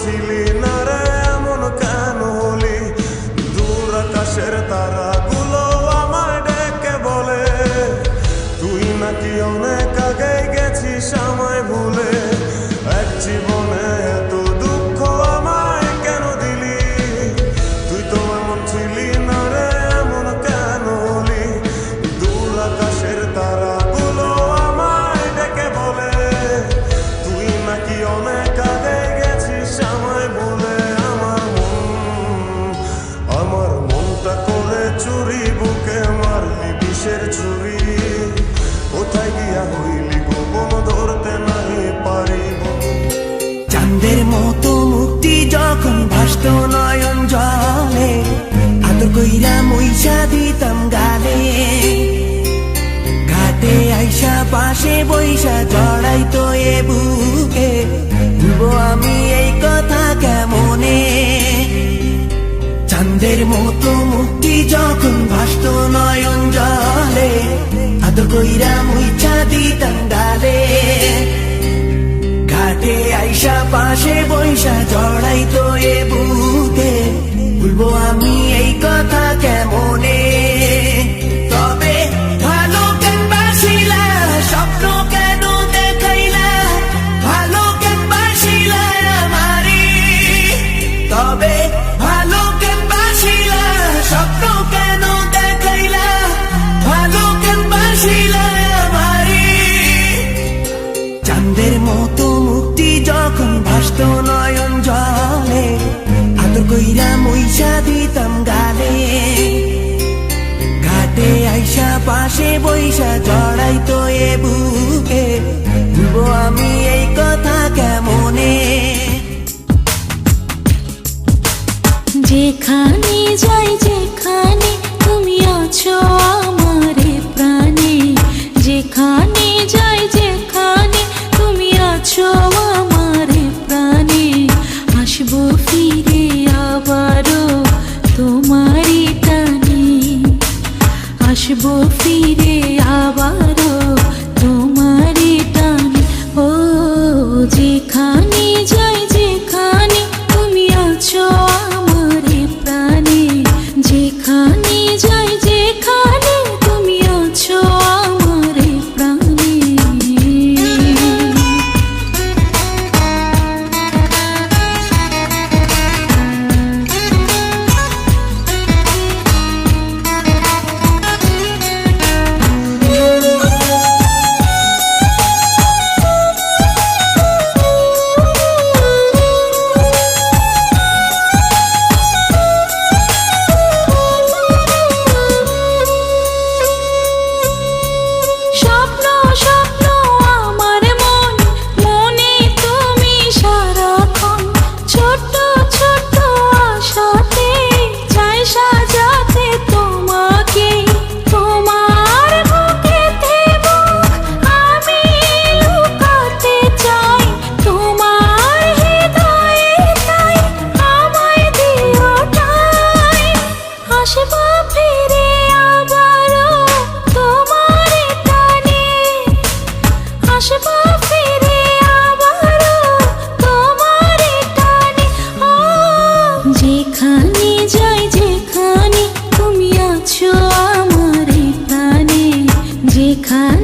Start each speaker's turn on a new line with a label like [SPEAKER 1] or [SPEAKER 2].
[SPEAKER 1] ছিলি না রে এমন কেন হলি? দূর আকাশের তারাগুলো আমায় ডেকে বলে তুই নাকি অনেক আগে গেছিস আমায় ভুলে। এক জীবনে এত দুঃখ আমায় কেন দিলি? তুই তো এমন ছিলি না রে এমন কেন হলি? দূর আকাশের তারাগুলো আমায় ডেকে বলে তুই নাকি অনেক আগে গেছিস আমায় ভুলে। আমার মনটা করে চুরি বুকে মারলি বিষের ছুরি। কোথায় গিয়া হইলি গোপন ধরতে নাই পারিব।
[SPEAKER 2] চাঁদের মতো মুক্তি যখন ভাসত নয়ন জলে, আদর কইরা মুইসা দিতাম গালে। ঘাটে আইসা পাশে বইসা জড়াইতো এ বুকে, ভুলবো আমি এই কথা কেমনে? চাঁদের মতো মুক্তি যখন ভাসত নয়ন জলে, আদর কইরা মুইসা দিতাম গালে। ঘাটে আইসা পাশে বইসা জড়াইতো এ বুকে, ভুলবো আমি এই কথা কেমনে? তবে ভালো কেন বাসিলা, স্বপ্ন কেন দেখাইলা? ভালো কেন বাসিলা আমারে? তবে ভালো কেন বাসিলা, স্বপ্ন কেন দেখাইলা? ভালো কেন বাসিলা আমারে? চাঁদের মতো মুক্তি যখন ভাসত নয়ন জলে, আদর কইরা মুইসা দিতাম গালে। ঘাটে আইসা পাশে বইসা জড়াইতো এ বুকে, ভুলবো আমি এই কথা কেমনে?
[SPEAKER 3] যেখানে যাই যেখানে তুমি আছো আমারে প্রাণে, যেখানে যাই যেখানে তুমি আছো আমারে প্রাণে। আসবো ফিরে আবারও তোমারই টানে, আসবো ফিরে আবারও তোমারই টানে। ও যেখানে যাই যেখানে তুমি আছো আমারে প্রাণে, যেখানে যাই যেখানে তুমি আছো আমারে প্রাণে। স্বপ্ন স্বপ্ন আমার মন, মনে তুমি সারাক্ষণ। ছোট্ট ছোট্ট আশাতে চাই সাজাতে তোমাকে। তোমার বুকেতে বুক আমি লুকাতে চাই, তোমার হৃদয়ে তাই আমায় দিও ঠাই। আসবো ফিরে আবারও তোমারই টানে, আসবো ফিরে আবারও তোমারই টানে। ও যেখানে যাই যেখানে তুমি আছো আমারে প্রাণে, যেখানে